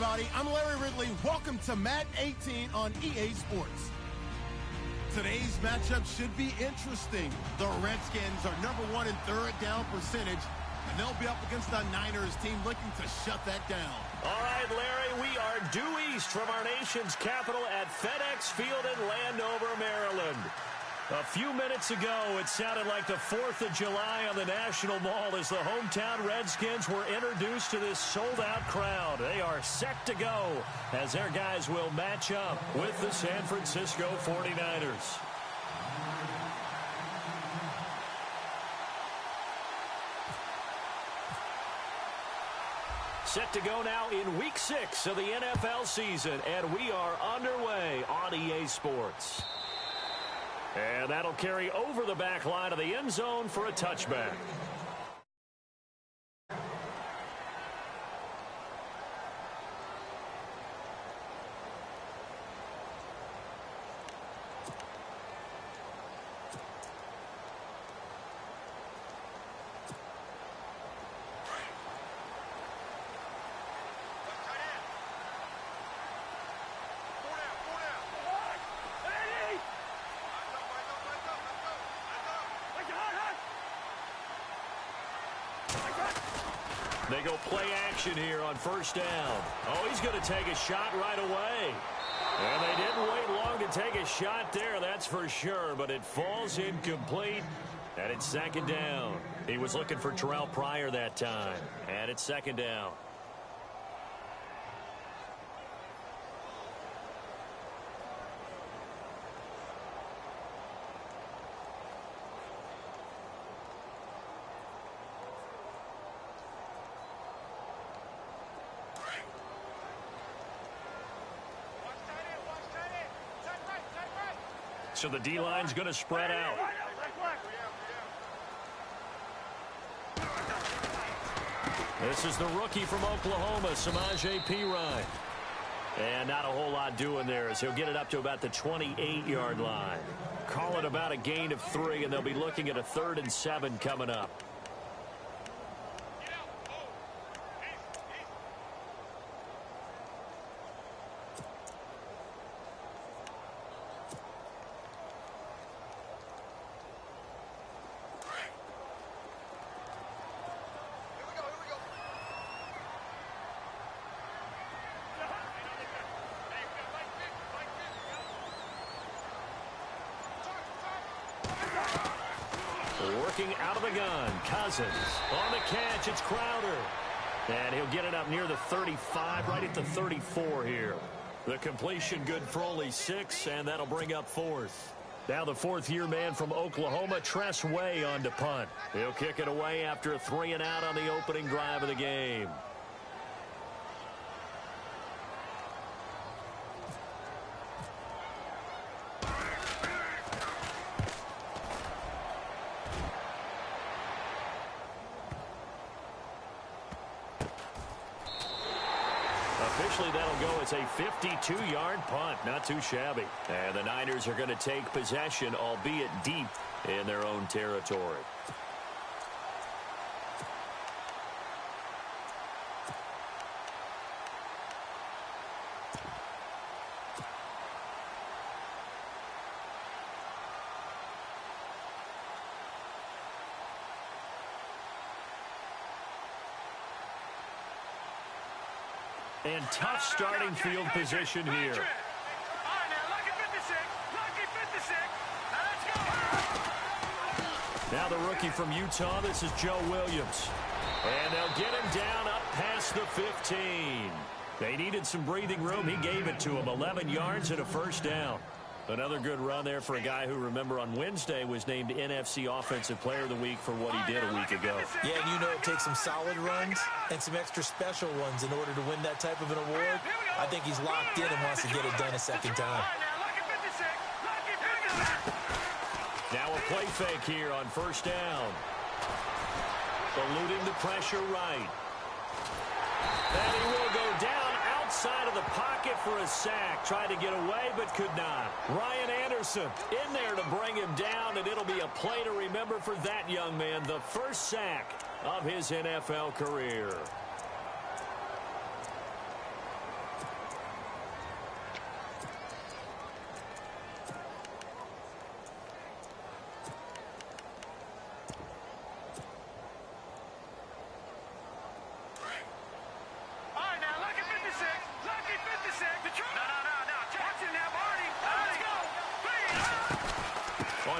everybody. I'm Larry Ridley. Welcome to Madden 18 on EA Sports. Today's matchup should be interesting. The Redskins are #1 in third down percentage, and they'll be up against the Niners team looking to shut that down. All right, Larry, we are due east from our nation's capital at FedEx Field in Landover, Maryland. A few minutes ago, it sounded like the 4th of July on the National Mall as the hometown Redskins were introduced to this sold-out crowd. They are set to go as their guys will match up with the San Francisco 49ers. Set to go now in Week 6 of the NFL season, and we are underway on EA Sports. And that'll carry over the back line of the end zone for a touchback. They go play action here on first down. Oh, he's going to take a shot right away. And they didn't wait long to take a shot there, that's for sure. But it falls incomplete, and it's second down. He was looking for Terrell Pryor that time, and it's second down. So the D-line's going to spread out. This is the rookie from Oklahoma, Samaje Perine. And not a whole lot doing there as he'll get it up to about the 28-yard line. Call it about a gain of 3, and they'll be looking at a 3rd and 7 coming up. Working out of the gun, Cousins. On the catch, it's Crowder. And he'll get it up near the 35, right at the 34 here. The completion good for only 6, and that'll bring up 4th. Now the 4th-year man from Oklahoma, Tress Way, on to punt. He'll kick it away after a 3-and-out on the opening drive of the game. Officially, that'll go as a 52-yard punt. Not too shabby. And the Niners are going to take possession, albeit deep in their own territory. And tough starting field position here. Now the rookie from Utah, this is Joe Williams. And they'll get him down up past the 15. They needed some breathing room. He gave it to him. 11 yards and a first down. Another good run there for a guy who, remember, on Wednesday was named NFC Offensive Player of the Week for what he did a week ago. Yeah, and you know it takes some solid runs and some extra special ones in order to win that type of an award. I think he's locked in and wants to get it done a second time. Now a play fake here on first down. Eluding the pressure right. And he will go down outside of the pocket for a sack. Tried to get away, but could not. Ryan Anderson in there to bring him down, and it'll be a play to remember for that young man. The first sack of his NFL career.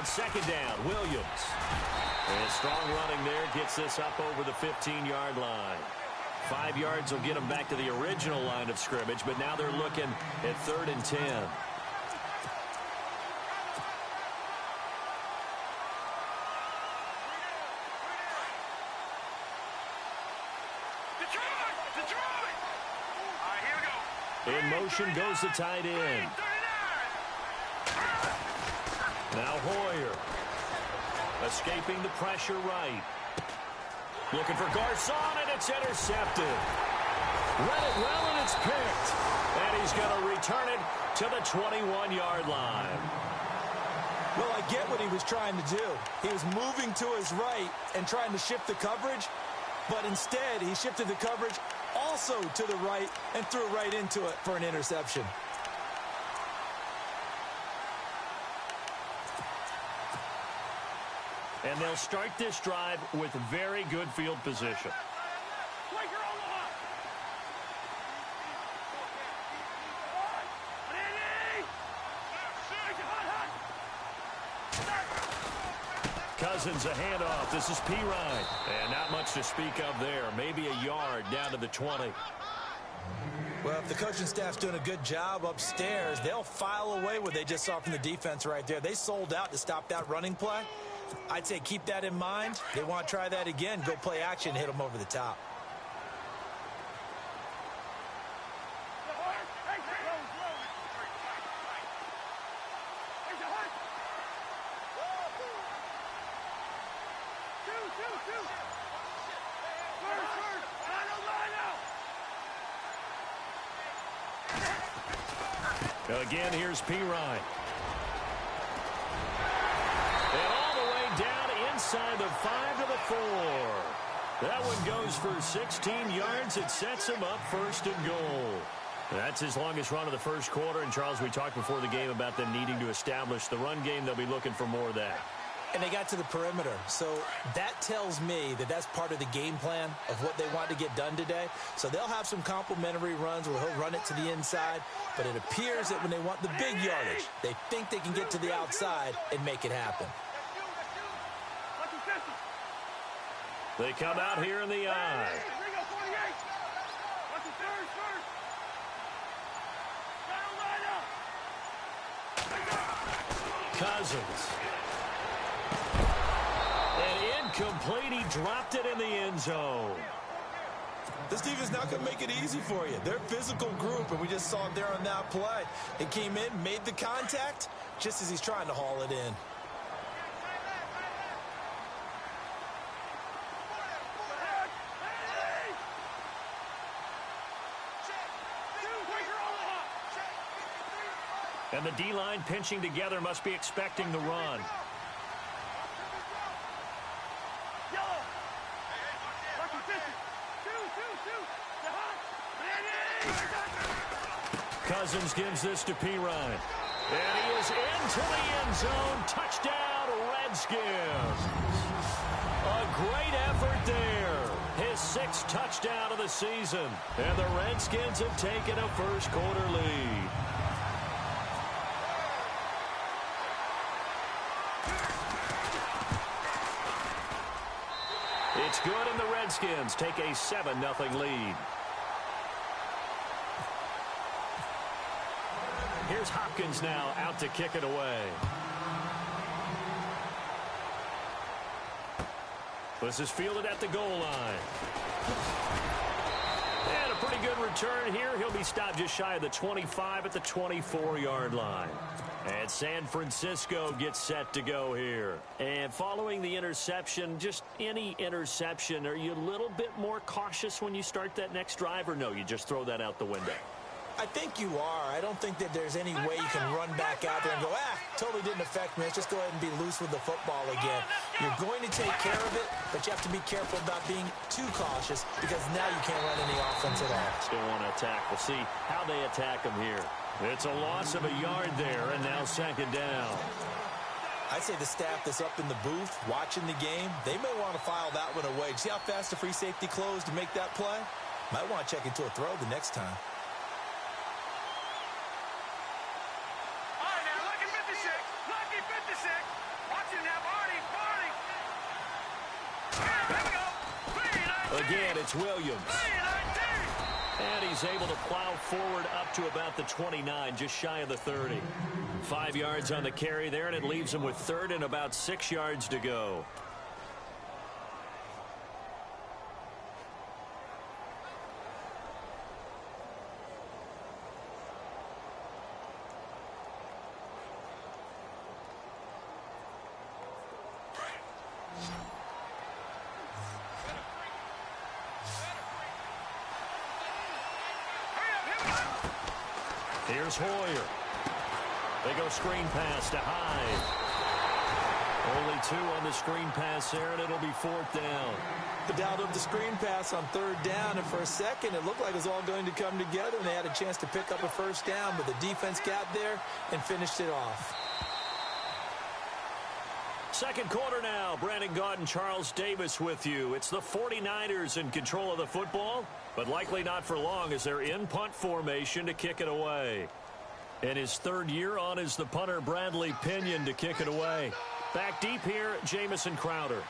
on second down. Williams. And strong running there gets this up over the 15-yard line. 5 yards will get them back to the original line of scrimmage, but now they're looking at 3rd and 10. In motion goes the tight end. Now Hoyer. Escaping the pressure right. Looking for Garcon, and it's intercepted. Read it well, and it's picked. And he's going to return it to the 21-yard line. Well, I get what he was trying to do. He was moving to his right and trying to shift the coverage, but instead he shifted the coverage also to the right and threw right into it for an interception. And they'll start this drive with very good field position. Cousins, a handoff. This is Pirine. And not much to speak of there. Maybe a yard down to the 20. Well, if the coaching staff's doing a good job upstairs, they'll file away what they just saw from the defense right there. They sold out to stop that running play. I'd say keep that in mind. They want to try that again. Go play action, hit them over the top. Again, here's Pirine. And all the way down inside the 5 to the 4. That one goes for 16 yards. It sets him up 1st and goal. That's his longest run of the first quarter. And, Charles, we talked before the game about them needing to establish the run game. They'll be looking for more of that. And they got to the perimeter. So that tells me that that's part of the game plan of what they want to get done today. So they'll have some complementary runs where he'll run it to the inside. But it appears that when they want the big yardage, they think they can get to the outside and make it happen. They come out here in the eye. Cousins. And incomplete. He dropped it in the end zone. This defense not going to make it easy for you. They're a physical group, and we just saw it there on that play. He came in, made the contact, just as he's trying to haul it in. And the D-line pinching together must be expecting the run. Cousins gives this to Pirine. And he is into the end zone. Touchdown, Redskins. A great effort there. His 6th touchdown of the season. And the Redskins have taken a first quarter lead. It's good, and the Redskins take a 7-0 lead. Here's Hopkins now out to kick it away. This is fielded at the goal line. And a pretty good return here. He'll be stopped just shy of the 25 at the 24-yard line. And San Francisco gets set to go here. And following the interception, just any interception, are you a little bit more cautious when you start that next drive, or no, you just throw that out the window? I think you are. I don't think that there's any way you can run back out there and go, totally didn't affect me. Let's just go ahead and be loose with the football again. You're going to take care of it, but you have to be careful about being too cautious because now you can't run any offense at all. Still want to attack. We'll see how they attack them here. It's a loss of a yard there, and now 2nd down. I'd say the staff that's up in the booth watching the game, they may want to file that one away. See how fast the free safety closed to make that play? Might want to check into a throw the next time. again. It's Williams. And he's able to plow forward up to about the 29, just shy of the 30. 5 yards on the carry there, and it leaves him with third and about 6 yards to go. Here's Hoyer. They go screen pass to Hyde. Only 2 on the screen pass there, and it'll be 4th down. The down of the screen pass on 3rd down, and for a second it looked like it was all going to come together, and they had a chance to pick up a 1st down, but the defense got there and finished it off. Second quarter now. Brandon Gaudin and Charles Davis with you. It's the 49ers in control of the football, but likely not for long as they're in punt formation to kick it away. And his 3rd year on is the punter Bradley Pinion to kick it away. Back deep here, Jamison Crowder.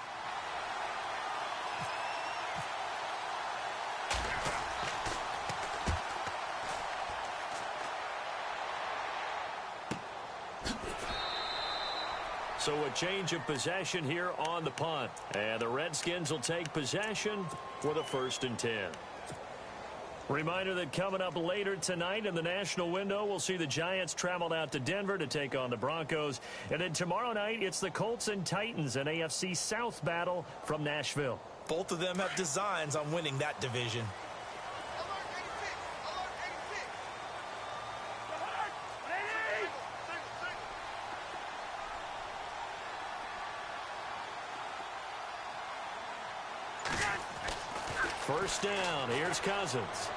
So a change of possession here on the punt. And the Redskins will take possession with a 1st and 10. Reminder that coming up later tonight in the national window, we'll see the Giants travel out to Denver to take on the Broncos. And then tomorrow night, it's the Colts and Titans, an AFC South battle from Nashville. Both of them have designs on winning that division. First down. Here's Cousins.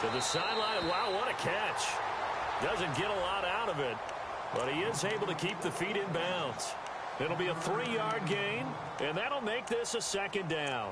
To the sideline. Wow, what a catch. Doesn't get a lot out of it, but he is able to keep the feet in bounds. It'll be a 3-yard gain, and that'll make this a 2nd down.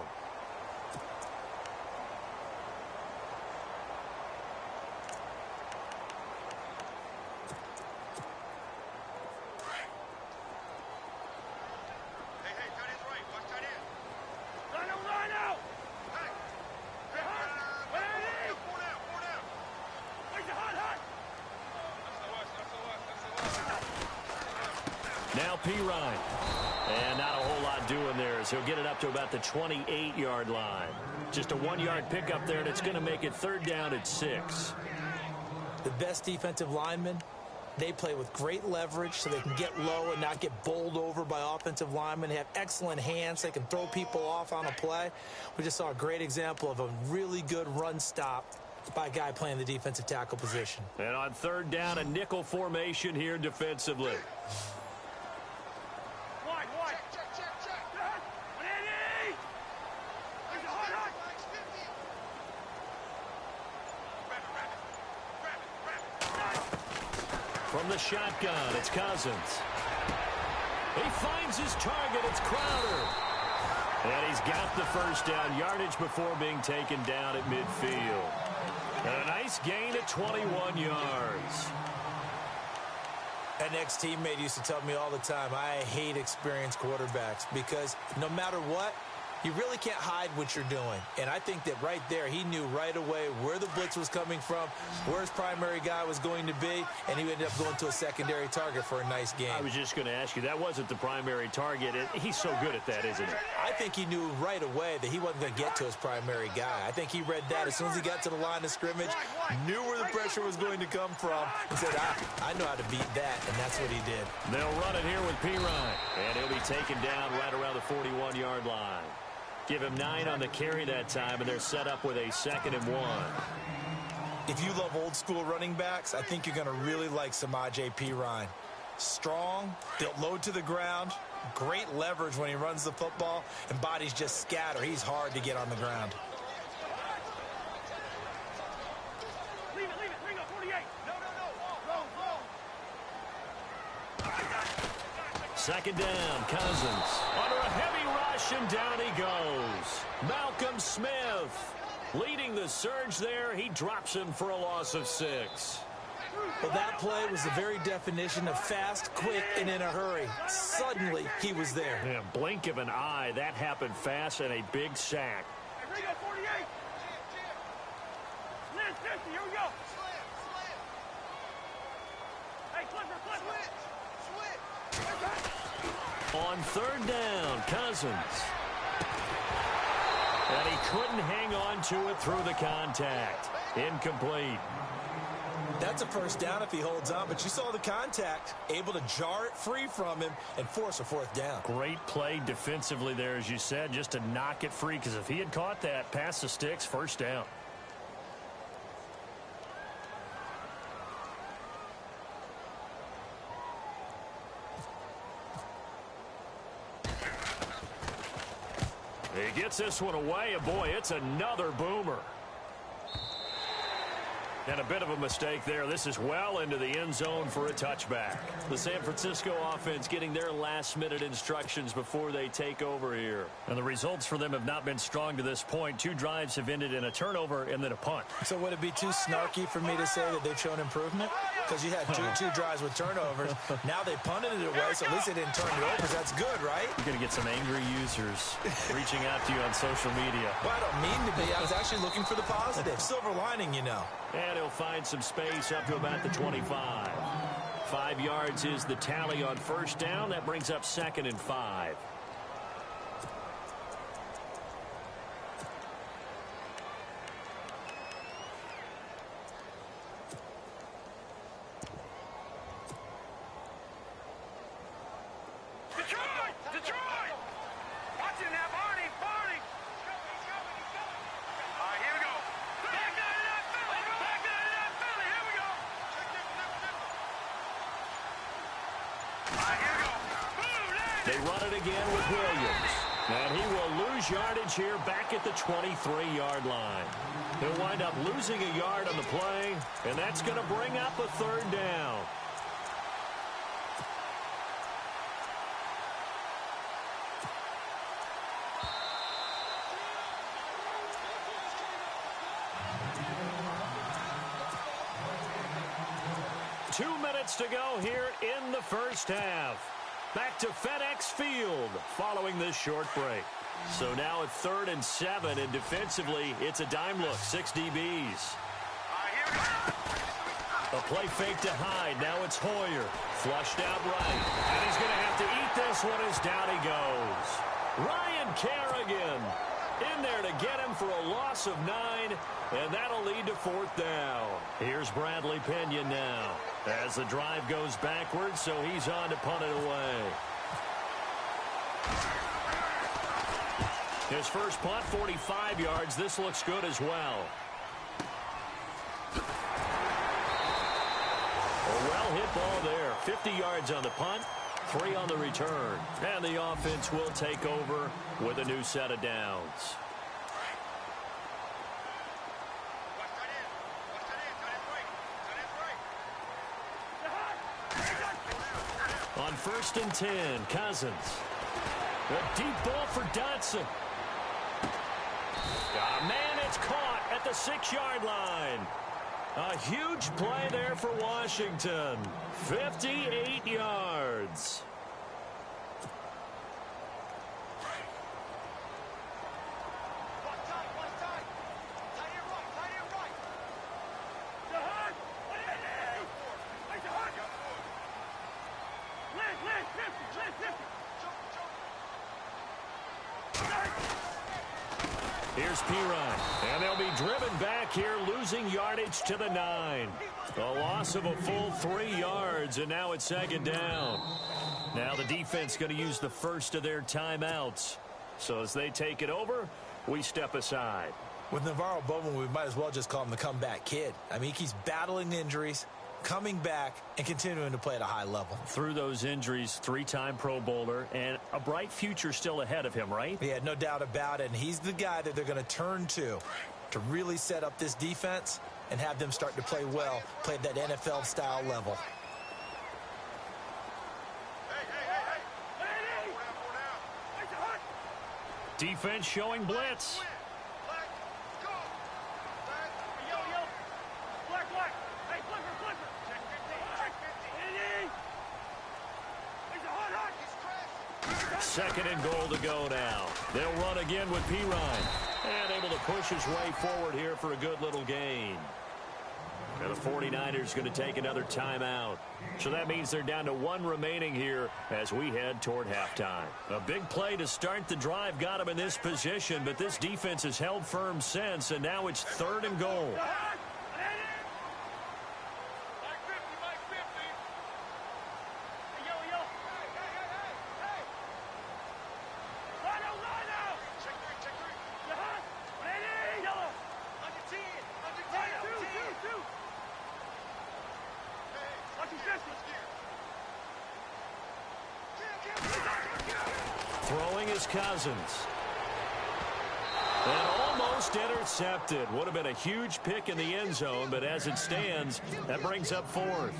Now Pirine. And not a whole lot doing there as he'll get it up to about the 28-yard line. Just a 1-yard pickup there, and it's going to make it 3rd down at 6. The best defensive linemen, they play with great leverage so they can get low and not get bowled over by offensive linemen. They have excellent hands. They can throw people off on a play. We just saw a great example of a really good run stop by a guy playing the defensive tackle position. And on 3rd down, a nickel formation here defensively. From the shotgun, it's Cousins. He finds his target. It's Crowder. And he's got the 1st down yardage before being taken down at midfield. And a nice gain at 21 yards. An ex-teammate used to tell me all the time, I hate experienced quarterbacks because no matter what, you really can't hide what you're doing. And I think that right there, he knew right away where the blitz was coming from, where his primary guy was going to be, and he ended up going to a secondary target for a nice game. I was just going to ask you, that wasn't the primary target. He's so good at that, isn't he? I think he knew right away that he wasn't going to get to his primary guy. I think he read that as soon as he got to the line of scrimmage, knew where the pressure was going to come from, and said, I know how to beat that, and that's what he did. They'll run it here with Pirine, and he'll be taken down right around the 41-yard line. Give him 9 on the carry that time, and they're set up with a 2nd and 1. If you love old-school running backs, I think you're going to really like Samaje Perine. Strong, built low to the ground, great leverage when he runs the football, and bodies just scatter. He's hard to get on the ground. Leave it, bring up 48. No, roll. 2nd down, Cousins. Under a heavy rush, and down he goes. Malcolm Smith leading the surge there. He drops him for a loss of 6. Well, that play was the very definition of fast, quick, and in a hurry. Suddenly, he was there. Yeah, blink of an eye. That happened fast and a big sack. Hey, Ringo, 48. Slant 50, here we go. Hey, Clifford. On third down, Cousins. And he couldn't hang on to it through the contact. Incomplete. That's a first down if he holds on, but you saw the contact, able to jar it free from him and force a fourth down. Great play defensively there, as you said, just to knock it free, because if he had caught that, past the sticks, first down. He gets this one away, and boy, it's another boomer. And a bit of a mistake there. This is well into the end zone for a touchback. The San Francisco offense getting their last-minute instructions before they take over here. And the results for them have not been strong to this point. 2 drives have ended in a turnover and then a punt. So would it be too snarky for me to say that they've shown improvement? Because you had two drives with turnovers. Now they punted it away, so at least they didn't turn it over. That's good, right? You're going to get some angry users reaching out to you on social media. Well, I don't mean to be. I was actually looking for the positive. Silver lining, you know. And he'll find some space up to about the 25. 5 yards is the tally on first down. That brings up 2nd and 5. Detroit! Watch it now, Barney! All right, here we go. Back out of that Philly! Here we go! All right, here we go. Boom, They run it again with Williams. And he will lose yardage here back at the 23-yard line. He'll wind up losing a yard on the play, and that's going to bring up a 3rd down. To go here in the first half. Back to FedEx Field following this short break. So now at 3rd and 7, and defensively, it's a dime look, 6 DBs. A play fake to Hyde. Now it's Hoyer. Flushed out right. And he's going to have to eat this one as down he goes. Ryan Kerrigan in there to get him for a loss of 9, and that'll lead to 4th down. Here's Bradley Pinion now as the drive goes backwards, so he's on to punt it away. His first punt, 45 yards. This looks good as well. A well-hit ball there. 50 yards on the punt, 3 on the return. And the offense will take over with a new set of downs. On 1st and 10, Cousins. A deep ball for Dotson. Man, it's caught at the 6-yard line. A huge play there for Washington. 58 yards. Here's Piron, and they'll be driven back here, losing yardage to the 9. A loss of a full 3 yards, and now it's 2nd down. Now the defense going to use the first of their timeouts. So as they take it over, we step aside. With Navarro Bowman, we might as well just call him the comeback kid. I mean, he's battling injuries, coming back, and continuing to play at a high level. Through those injuries, 3-time Pro Bowler, and a bright future still ahead of him, right? Yeah, no doubt about it. And he's the guy that they're going to turn to really set up this defense and have them start to play well, play at that NFL-style level. Defense showing blitz. 2nd and goal to go now. They'll run again with Pirine. And able to push his way forward here for a good little gain. And the 49ers going to take another timeout. So that means they're down to 1 remaining here as we head toward halftime. A big play to start the drive got him in this position, but this defense has held firm since, and now it's 3rd and goal. Throwing is Cousins. And almost intercepted. Would have been a huge pick in the end zone, but as it stands, that brings up 4th.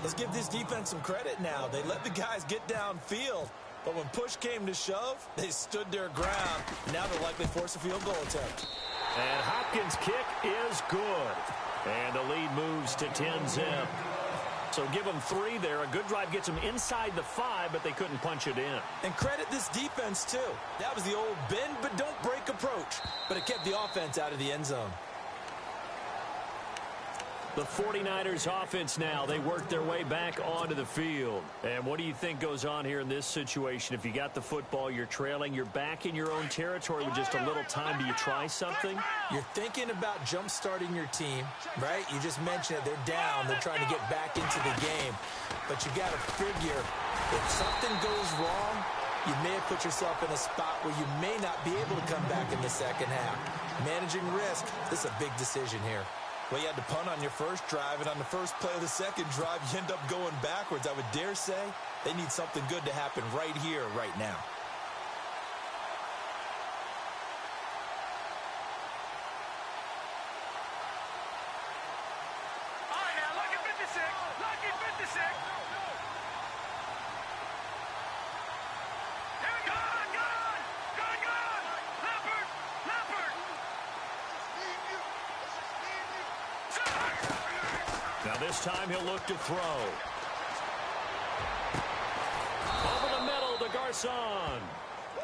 Let's give this defense some credit now. They let the guys get downfield, but when push came to shove, they stood their ground. Now they'll likely force a field goal attempt. And Hopkins' kick is good. And the lead moves to 10-zip. So give them 3 there. A good drive gets them inside the 5, but they couldn't punch it in. And credit this defense, too. That was the old bend but don't break approach, but it kept the offense out of the end zone. The 49ers offense now, they work their way back onto the field. And what do you think goes on here in this situation? If you got the football, you're trailing, you're back in your own territory with just a little time. Do you try something? You're thinking about jump-starting your team, right? You just mentioned it. They're down. They're trying to get back into the game. But you got to figure, if something goes wrong, you may have put yourself in a spot where you may not be able to come back in the second half. Managing risk, this is a big decision here. Well, you had to punt on your first drive, and on the first play of the second drive, you end up going backwards. I would dare say they need something good to happen right here, right now. All right, now, lucky 56. Lucky 56. Here we go. Good. Leopard. Now this time he'll look to throw. Over the middle to Garcon.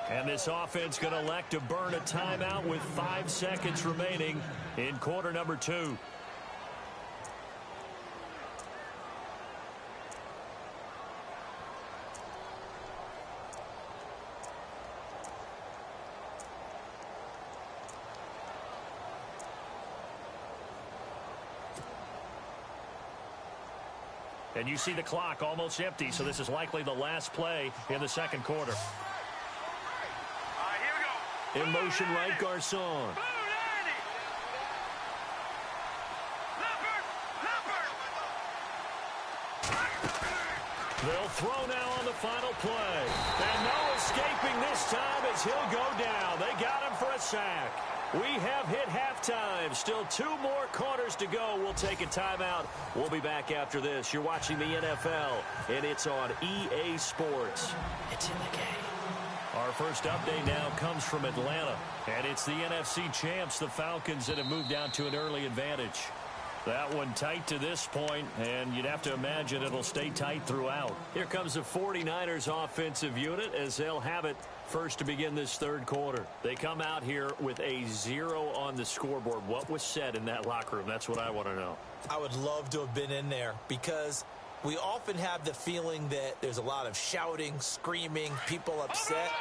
And this offense going to elect to burn a timeout with 5 seconds remaining in quarter number 2. And you see the clock almost empty, so this is likely the last play in the second quarter. All right, here we go. In motion right, Garcon. Boone, Andy. Leopard. They'll throw now on the final play. And no escaping this time as he'll go down. They got him for a sack. We have hit halftime. Still 2 more quarters to go. We'll take a timeout. We'll be back after this. You're watching the NFL, and it's on EA Sports. It's in the game. Our first update now comes from Atlanta, and it's the NFC champs, the Falcons, that have moved down to an early advantage. That one tight to this point, and you'd have to imagine it'll stay tight throughout. Here comes the 49ers offensive unit as they'll have it first to begin this third quarter. They come out here with a 0 on the scoreboard. What was said in that locker room? That's what I want to know. I would love to have been in there because we often have the feeling that there's a lot of shouting, screaming, people upset.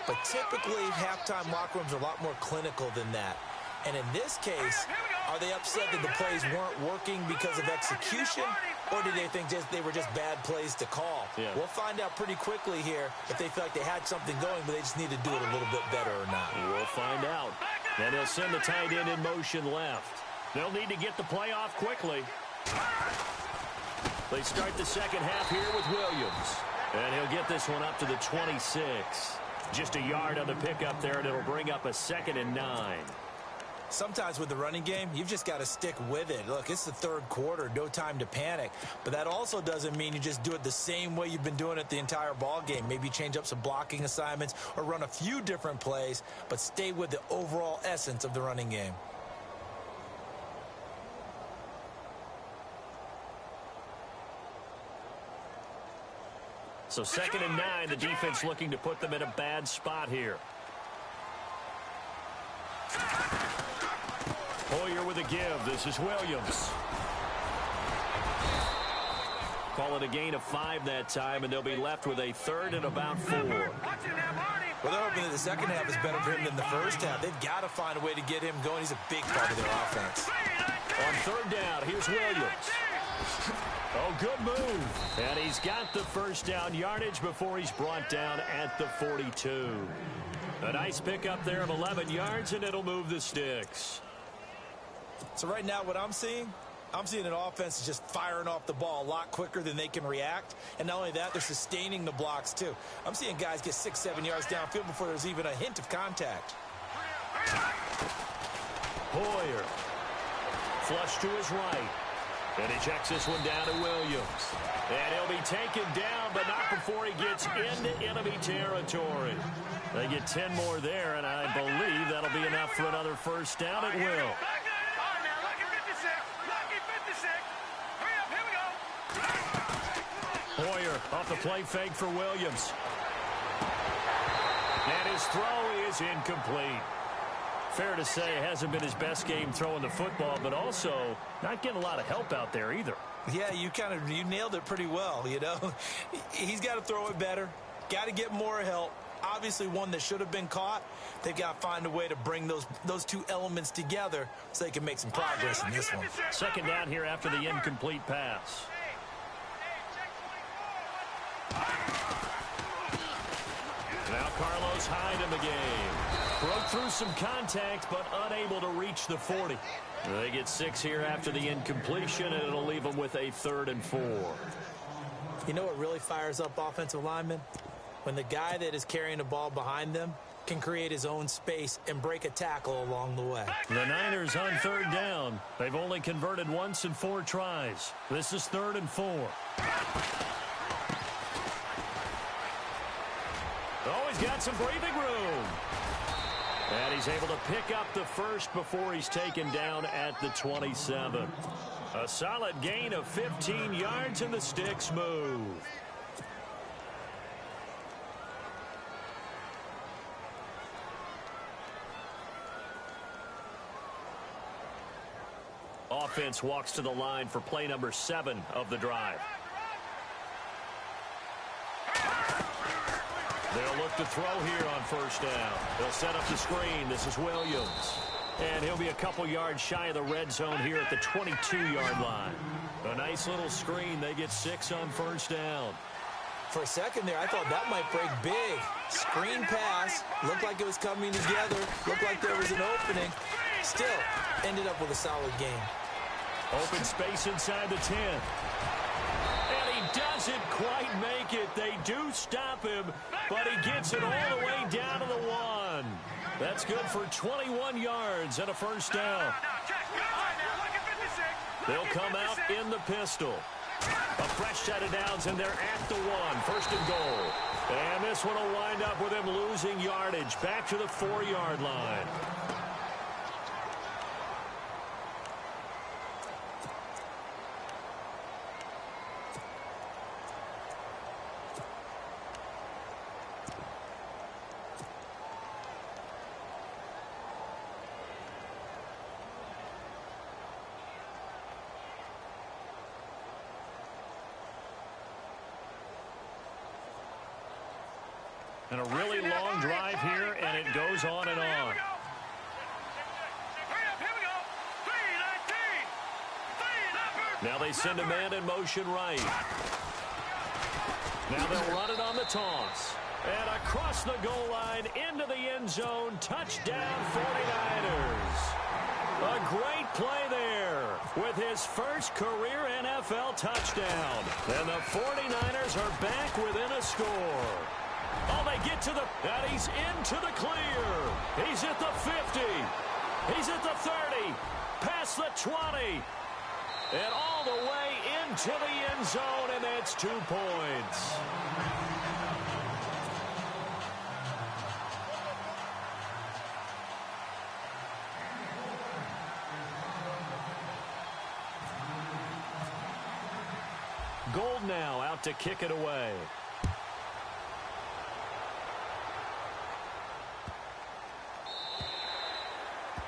But typically, halftime locker rooms are a lot more clinical than that. And in this case, are they upset that the plays weren't working because of execution, or do they think they were just bad plays to call? Yeah. We'll find out pretty quickly here if they feel like they had something going, but they just need to do it a little bit better or not. We'll find out. And they'll send the tight end in motion left. They'll need to get the play off quickly. They start the second half here with Williams. And he'll get this one up to the 26. Just a yard on the pickup there, and it'll bring up a 2nd and 9. Sometimes with the running game, you've just got to stick with it. Look, it's the third quarter, no time to panic. But that also doesn't mean you just do it the same way you've been doing it the entire ball game. Maybe change up some blocking assignments or run a few different plays, but stay with the overall essence of the running game. So 2nd and 9, the defense looking to put them in a bad spot here. Hoyer with a give. This is Williams. Call it a gain of 5 that time, and they'll be left with a 3rd and about 4. Well, they're hoping that the second half is better for him than the first half. They've got to find a way to get him going. He's a big part of their offense. On 3rd down, here's Williams. Oh, good move. And he's got the first down yardage before he's brought down at the 42. A nice pickup there of 11 yards, and it'll move the sticks. So right now what I'm seeing an offense that's just firing off the ball a lot quicker than they can react. And not only that, they're sustaining the blocks too. I'm seeing guys get 6-7 yards downfield before there's even a hint of contact. Hoyer. Flush to his right. And he checks this one down to Williams. And he'll be taken down, but not before he gets into enemy territory. They get 10 more there, and I believe that'll be enough for another first down. It will. Hoyer off the play fake for Williams. And his throw is incomplete. Fair to say it hasn't been his best game throwing the football, but also not getting a lot of help out there either. Yeah, you nailed it pretty well, you know. He's got to throw it better. Got to get more help. Obviously one that should have been caught. They've got to find a way to bring those two elements together so they can make some progress in this one. 2nd down here after the incomplete pass. Now Carlos Hyde in the game. Broke through some contact, but unable to reach the 40. They get 6 here after the incompletion, and it'll leave them with a 3rd and 4. You know what really fires up offensive linemen? When the guy that is carrying the ball behind them can create his own space and break a tackle along the way. The Niners on 3rd down. They've only converted once in 4 tries. This is 3rd and 4. Oh, he's got some breathing room. And he's able to pick up the first before he's taken down at the 27. A solid gain of 15 yards, and the sticks move. Offense walks to the line for play number 7 of the drive. They'll look to throw here on 1st down. They'll set up the screen. This is Williams. And he'll be a couple yards shy of the red zone here at the 22-yard line. A nice little screen. They get 6 on 1st down. For a second there, I thought that might break big. Screen pass. Looked like it was coming together. Looked like there was an opening. Still, ended up with a solid game. Open space inside the 10. And he doesn't quite make it. They do stop him, but he gets it all the way down to the 1. That's good for 21 yards and a 1st down. They'll come out in the pistol. A fresh set of downs, and they're at the 1. 1st and goal. And this one will wind up with him losing yardage back to the 4-yard line. And a really long drive here, and it goes on and on. Now they send a man in motion right. Now they'll run it on the toss. And across the goal line, into the end zone, touchdown 49ers. A great play there with his first career NFL touchdown. And the 49ers are back within a score. Oh, they get to the, and he's into the clear. He's at the 50. He's at the 30. Past the 20. And all the way into the end zone, and that's 2 points. Gold now out to kick it away.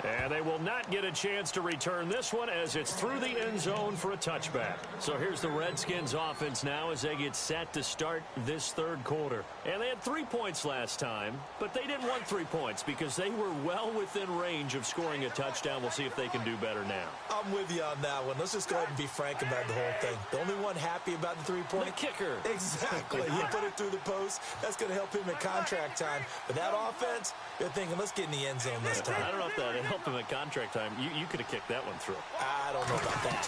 And they will not get a chance to return this one as it's through the end zone for a touchback. So here's the Redskins offense now as they get set to start this third quarter. And they had 3 points last time, but they didn't want 3 points because they were well within range of scoring a touchdown. We'll see if they can do better now. I'm with you on that one. Let's just go ahead and be frank about the whole thing. The only one happy about the three-point. The kicker. Exactly. He put it through the post. That's going to help him in contract time. But that offense, they're thinking, let's get in the end zone this time. I don't know if that helped him in contract time. You could have kicked that one through. I don't know about that.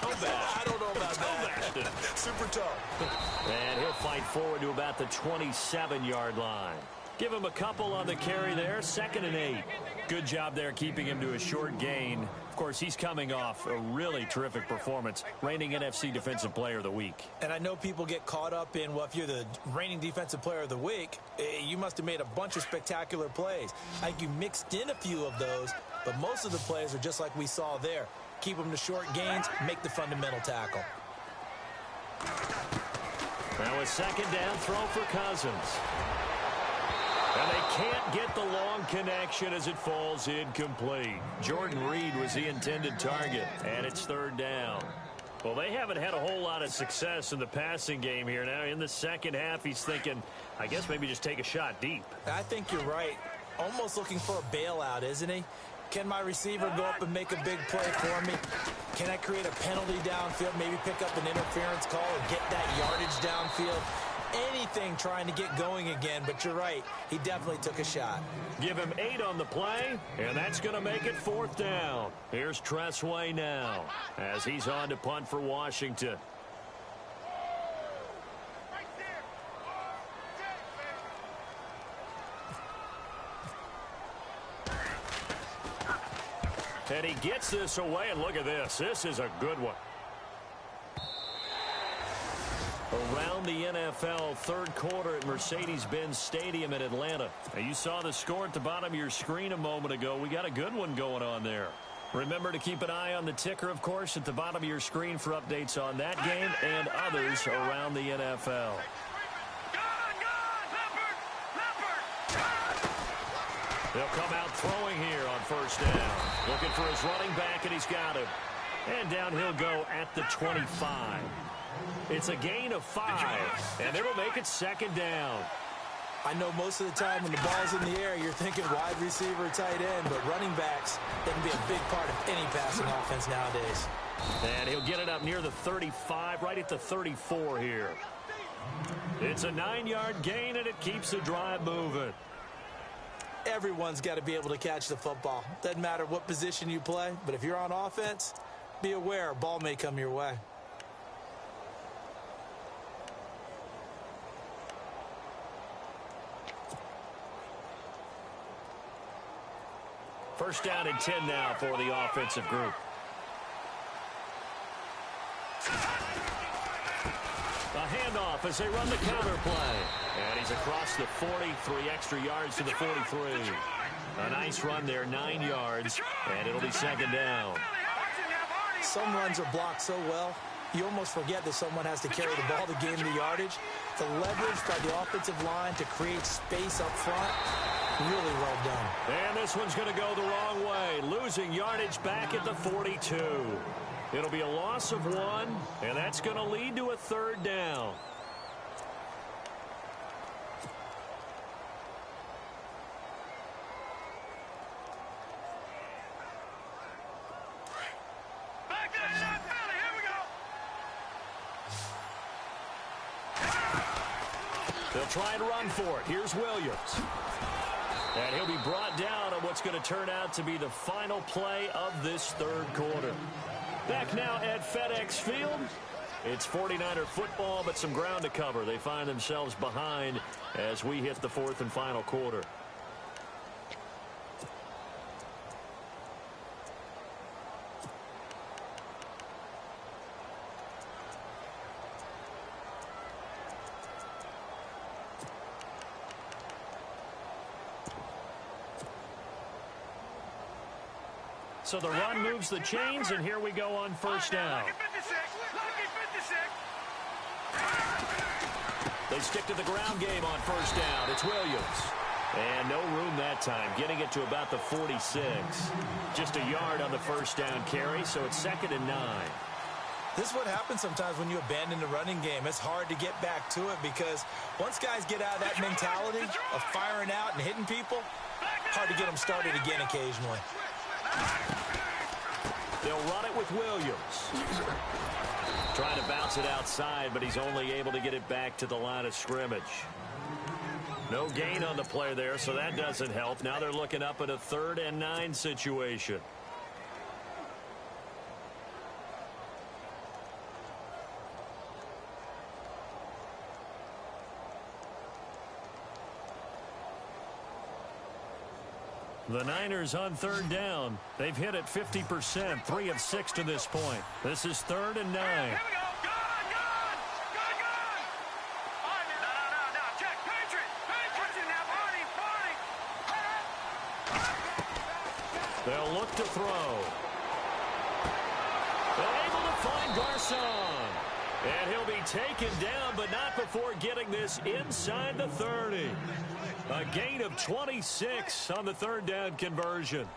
I don't know about that. Super tough. And he'll fight forward to about the 27-yard line. Give him a couple on the carry there. 2nd and 8. Good job there keeping him to a short gain. Of course, he's coming off a really terrific performance, reigning NFC Defensive Player of the Week. And I know people get caught up in, well, if you're the reigning Defensive Player of the Week, you must have made a bunch of spectacular plays. I think you mixed in a few of those, but most of the plays are just like we saw there. Keep them to short gains, make the fundamental tackle. Now a 2nd down throw for Cousins. And they can't get the long connection as it falls incomplete. Jordan Reed was the intended target, and it's 3rd down. Well, they haven't had a whole lot of success in the passing game here. Now, in the second half, he's thinking, I guess maybe just take a shot deep. I think you're right. Almost looking for a bailout, isn't he? Can my receiver go up and make a big play for me? Can I create a penalty downfield, maybe pick up an interference call and get that yardage downfield? Anything trying to get going again, but you're right. He definitely took a shot. Give him 8 on the play, and that's going to make it 4th down. Here's Tressway now as he's on to punt for Washington. And he gets this away, and look at this. This is a good one. Around the NFL, third quarter at Mercedes-Benz Stadium in Atlanta. Now, you saw the score at the bottom of your screen a moment ago. We got a good one going on there. Remember to keep an eye on the ticker, of course, at the bottom of your screen for updates on that game and others around the NFL. They'll come out throwing here on 1st down. Looking for his running back, and he's got him. And down he'll go at the 25. It's a gain of 5, and it'll make it 2nd down. I know most of the time when the ball's in the air, you're thinking wide receiver, tight end, but running backs, they can be a big part of any passing offense nowadays. And he'll get it up near the 35, right at the 34 here. It's a 9-yard gain, and it keeps the drive moving. Everyone's got to be able to catch the football. Doesn't matter what position you play, but if you're on offense, be aware a ball may come your way. First down and 10 now for the offensive group. A handoff as they run the counter play. And he's across the 40, 3 extra yards to the 43. A nice run there, 9 yards, and it'll be 2nd down. Some runs are blocked so well, you almost forget that someone has to carry the ball to gain the yardage. The leverage by the offensive line to create space up front, really well done. And this one's going to go the wrong way, losing yardage back at the 42. It'll be a loss of 1, and that's going to lead to a 3rd down. They'll try and run for it. Here's Williams. And he'll be brought down on what's going to turn out to be the final play of this third quarter. Back now at FedEx Field. It's 49er football, but some ground to cover. They find themselves behind as we hit the 4th and final quarter. So the run moves the chains, and here we go on 1st down. They stick to the ground game on 1st down. It's Williams. And no room that time, getting it to about the 46. Just a yard on the first down carry, so it's 2nd and 9. This is what happens sometimes when you abandon the running game. It's hard to get back to it because once guys get out of that mentality of firing out and hitting people, hard to get them started again occasionally. They'll run it with Williams. Trying to bounce it outside, but he's only able to get it back to the line of scrimmage. No gain on the play there, so that doesn't help. Now they're looking up at a 3rd and 9 situation. The Niners on 3rd down. They've hit it 50%, 3 of 6 to this point. This is 3rd and 9. Here we go. Gone. No. Check. Patriot. Now, party. They'll look to throw. They're able to find Garcon. And he'll be taken down, but not before getting this inside the 30. A gain of 26 on the 3rd down conversion.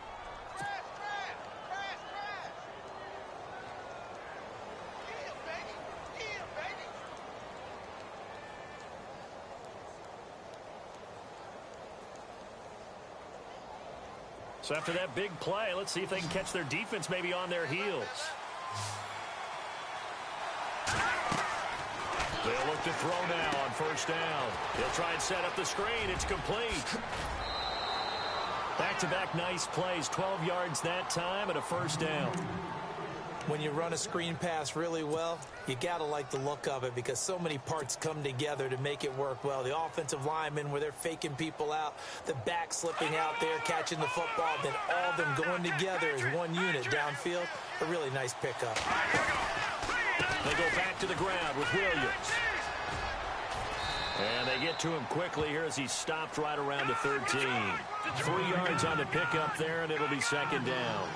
So after that big play, let's see if they can catch their defense maybe on their heels. They'll look to throw now on 1st down. He'll try and set up the screen. It's complete. Back-to-back nice plays. 12 yards that time and a 1st down. When you run a screen pass really well, you got to like the look of it because so many parts come together to make it work well. The offensive linemen where they're faking people out, the back slipping out there, catching the football, then all of them going together as one unit downfield. A really nice pickup. They go back to the ground with Williams. And they get to him quickly here as he stopped right around the 13. 3 yards on the pickup there, and it'll be 2nd down.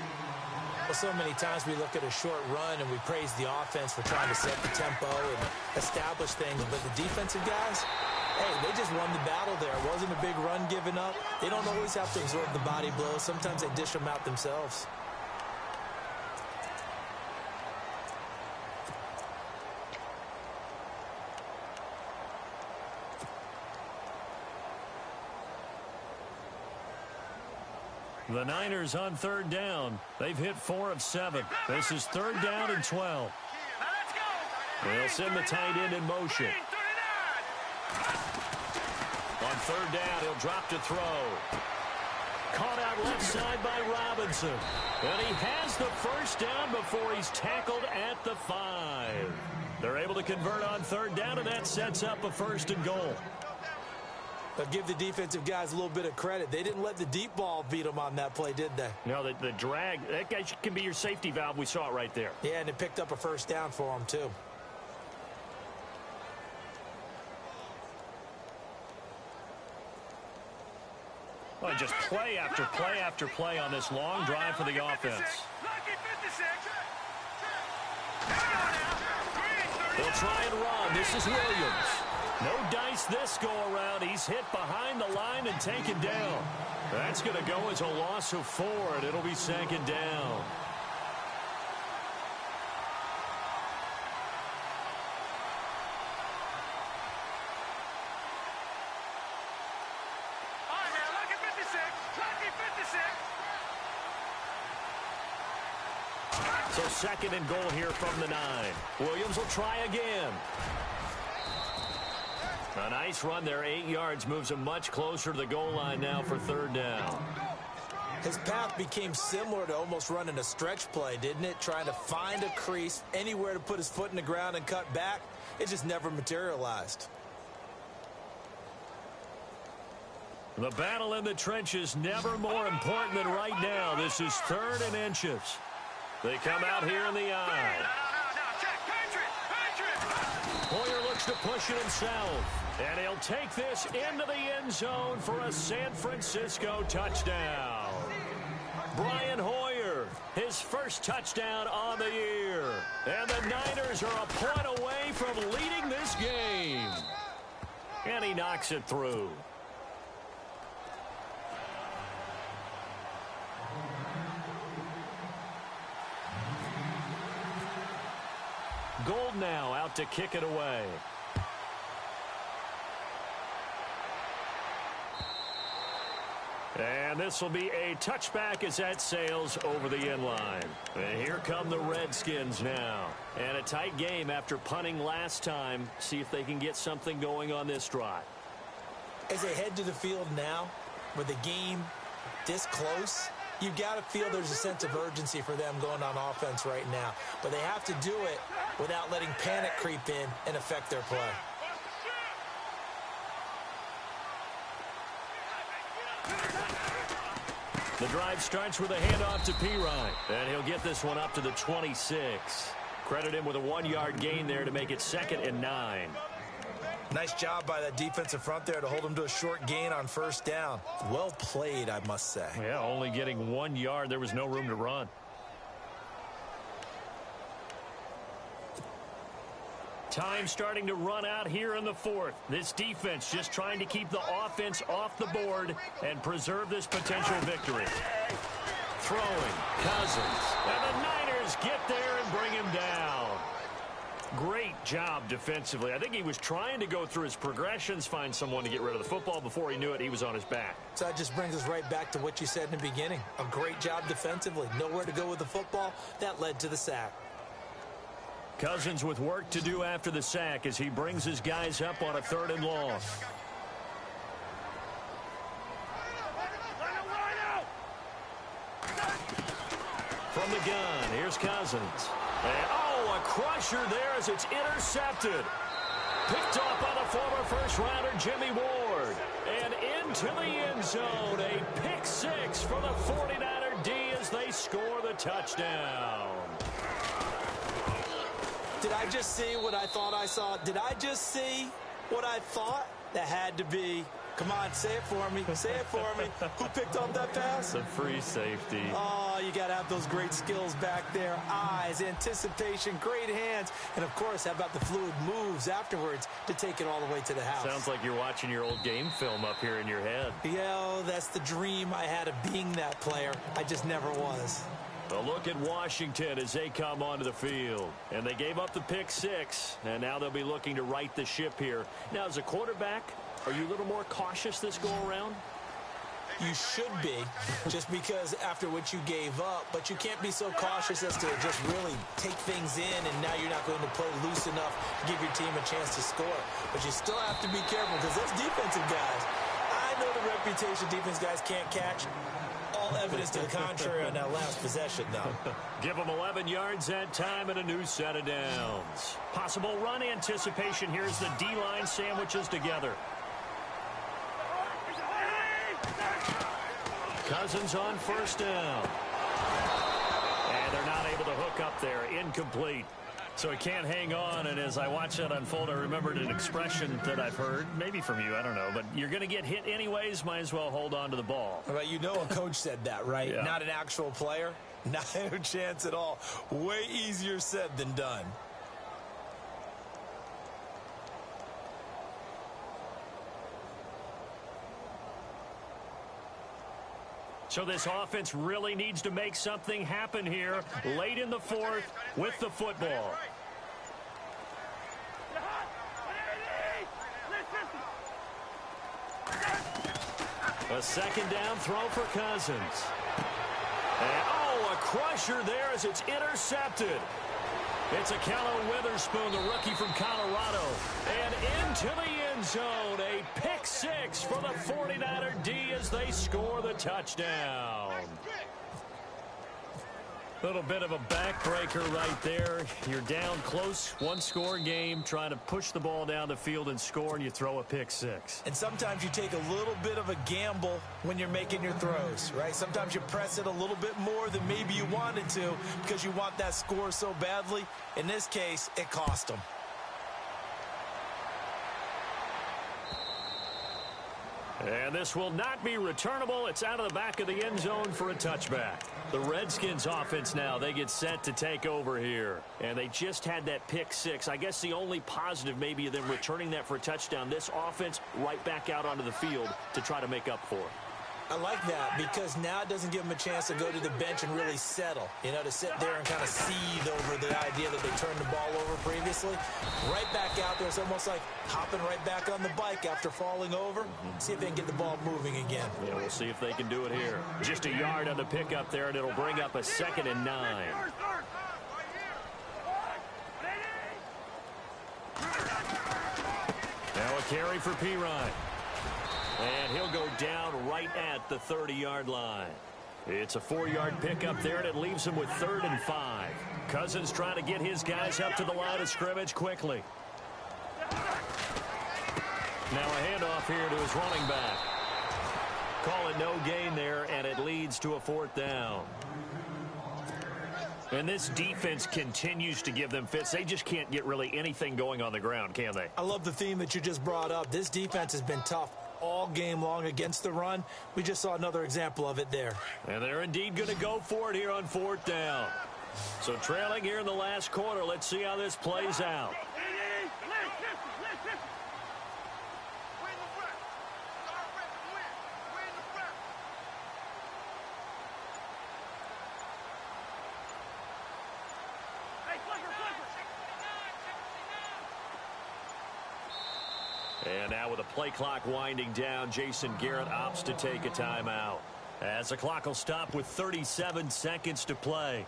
Well, so many times we look at a short run and we praise the offense for trying to set the tempo and establish things. But the defensive guys, hey, they just won the battle there. It wasn't a big run given up. They don't always have to absorb the body blows. Sometimes they dish them out themselves. The Niners on 3rd down. They've hit 4 of 7. This is 3rd down and 12. They'll send the tight end in motion. On 3rd down, he'll drop to throw. Caught out left side by Robinson. And he has the 1st down before he's tackled at the 5. They're able to convert on 3rd down, and that sets up a 1st and goal. But give the defensive guys a little bit of credit. They didn't let the deep ball beat them on that play, did they? No, the drag, that guy can be your safety valve. We saw it right there. Yeah, and it picked up a 1st down for them, too. Well, just play after play after play on this long drive for the offense. They'll try and run. This is Williams. No dice this go-around. He's hit behind the line and taken down. That's going to go as a loss of 4, and it'll be 2nd down. So 2nd and goal here from the 9. Williams will try again. A nice run there, 8 yards, moves him much closer to the goal line now for 3rd down. His path became similar to almost running a stretch play, didn't it? Trying to find a crease, anywhere to put his foot in the ground and cut back. It just never materialized. The battle in the trenches never more important than right now. This is 3rd and inches. They come out here in the eye. Hoyer looks to push it himself. And he'll take this into the end zone for a San Francisco touchdown. Brian Hoyer, his 1st touchdown on the year. And the Niners are a point away from leading this game. And he knocks it through. Gold now out to kick it away. And this will be a touchback as that sails over the end line. And here come the Redskins now. And a tight game after punting last time. See if they can get something going on this drive. As they head to the field now, with the game this close, you've got to feel there's a sense of urgency for them going on offense right now. But they have to do it without letting panic creep in and affect their play. The drive starts with a handoff to Pirine, and he'll get this one up to the 26. Credit him with a 1-yard gain there to make it 2nd and 9. Nice job by that defensive front there to hold him to a short gain on 1st down. Well played, I must say. Yeah, only getting 1 yard. There was no room to run. Time starting to run out here in the 4th. This defense just trying to keep the offense off the board and preserve this potential victory. Throwing, Cousins. And the Niners get there and bring him down. Great job defensively. I think he was trying to go through his progressions, find someone to get rid of the football. Before he knew it, he was on his back. So that just brings us right back to what you said in the beginning. A great job defensively. Nowhere to go with the football. That led to the sack. Cousins with work to do after the sack as he brings his guys up on a 3rd and long. From the gun, here's Cousins. And, a crusher there as it's intercepted. Picked up by the former first-rounder Jimmy Ward. And into the end zone, a pick 6 for the 49er D as they score the touchdown. Did I just see what I thought I saw? Did I just see what I thought? That had to be. Come on, say it for me. Say it for me. Who picked up that pass? The free safety. Oh, you got to have those great skills back there. Eyes, anticipation, great hands. And, of course, how about the fluid moves afterwards to take it all the way to the house? Sounds like you're watching your old game film up here in your head. Yeah, that's the dream I had of being that player. I just never was. A look at Washington as they come onto the field. And they gave up the pick 6, and now they'll be looking to right the ship here. Now, as a quarterback, are you a little more cautious this go-around? You should be, just because after what you gave up, but you can't be so cautious as to just really take things in, and now you're not going to play loose enough to give your team a chance to score. But you still have to be careful because those defensive guys, I know the reputation defense guys can't catch. All evidence to the contrary on that last possession, though. Give them 11 yards that time and a new set of downs. Possible run anticipation. Here's the D-line sandwiches together. Cousins on 1st down. And they're not able to hook up there. Incomplete. So he can't hang on, and as I watch that unfold, I remembered an expression that I've heard, maybe from you, I don't know, but you're going to get hit anyways, might as well hold on to the ball. Well, you know a coach said that, right? Yeah. Not an actual player. Not a chance at all. Way easier said than done. So this offense really needs to make something happen here late in the 4th with the football. A 2nd down throw for Cousins. And, a crusher there as it's intercepted. It's a Callum Witherspoon, the rookie from Colorado. And into the end zone, a pick 6 for the 49er D as they score the touchdown. Little bit of a backbreaker right there. You're down close, 1-score game, trying to push the ball down the field and score, and you throw a pick 6. And sometimes you take a little bit of a gamble when you're making your throws, right? Sometimes you press it a little bit more than maybe you wanted to because you want that score so badly. In this case, it cost them. And this will not be returnable. It's out of the back of the end zone for a touchback. The Redskins offense now, they get set to take over here. And they just had that pick 6. I guess the only positive maybe of them returning that for a touchdown. This offense right back out onto the field to try to make up for it. I like that because now it doesn't give them a chance to go to the bench and really settle, to sit there and kind of seethe over the idea that they turned the ball over previously. Right back out there. It's almost like hopping right back on the bike after falling over. See if they can get the ball moving again. Yeah, we'll see if they can do it here. Just a yard on the pickup there, and it'll bring up a 2nd and 9. Now a carry for Pirine. And he'll go down right at the 30-yard line. It's a 4-yard pickup there, and it leaves him with 3rd and 5. Cousins trying to get his guys up to the line of scrimmage quickly. Now a handoff here to his running back. Call it no gain there, and it leads to a 4th down. And this defense continues to give them fits. They just can't get really anything going on the ground, can they? I love the theme that you just brought up. This defense has been tough all game long against the run. We just saw another example of it there. And they're indeed going to go for it here on 4th down. So trailing here in the last quarter. Let's see how this plays out. And now with the play clock winding down, Jason Garrett opts to take a timeout. As the clock will stop with 37 seconds to play.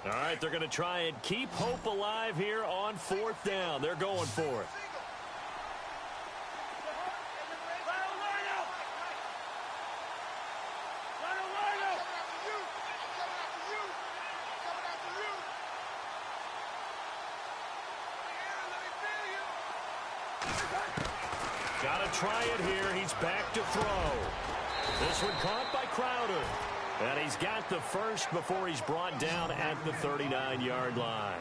All right, they're going to try and keep hope alive here on 4th down. They're going for it. Got to try it here. He's back to throw. This one caught by Crowder. And he's got the first before he's brought down at the 39-yard line.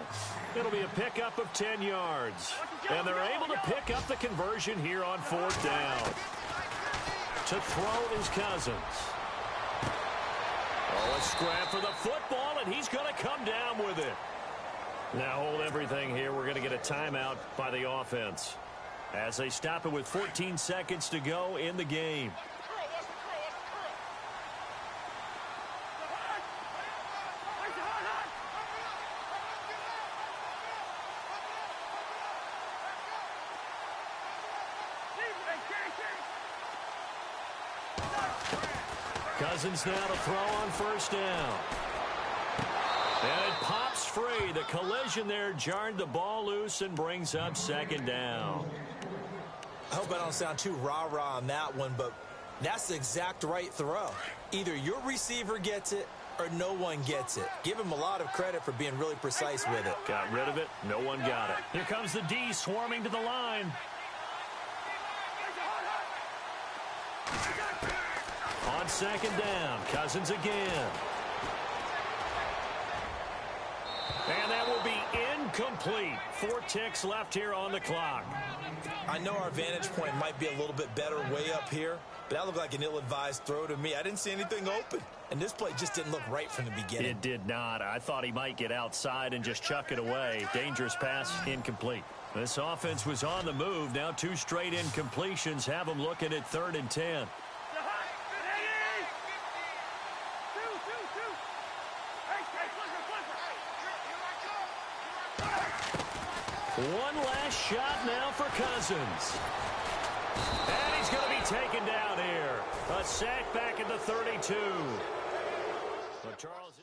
It'll be a pickup of 10 yards. And they're able to pick up the conversion here on 4th down. To throw is Cousins. Oh, a scrap for the football, and he's going to come down with it. Now hold everything here. We're going to get a timeout by the offense as they stop it with 14 seconds to go in the game. Cousins now to throw on 1st down. And it pops free. The collision there jarred the ball loose and brings up 2nd down. I hope I don't sound too rah-rah on that one, but that's the exact right throw. Either your receiver gets it or no one gets it. Give him a lot of credit for being really precise with it. Got rid of it. No one got it. Here comes the D swarming to the line. On 2nd down, Cousins again. And that will be incomplete. 4 ticks left here on the clock. I know our vantage point might be a little bit better way up here, but that looked like an ill-advised throw to me. I didn't see anything open, and this play just didn't look right from the beginning. It did not. I thought he might get outside and just chuck it away. Dangerous pass, incomplete. This offense was on the move. Now 2 straight incompletions have them looking at 3rd and 10. One last shot now for Cousins. And he's going to be taken down here. A sack back at the 32. But Charles...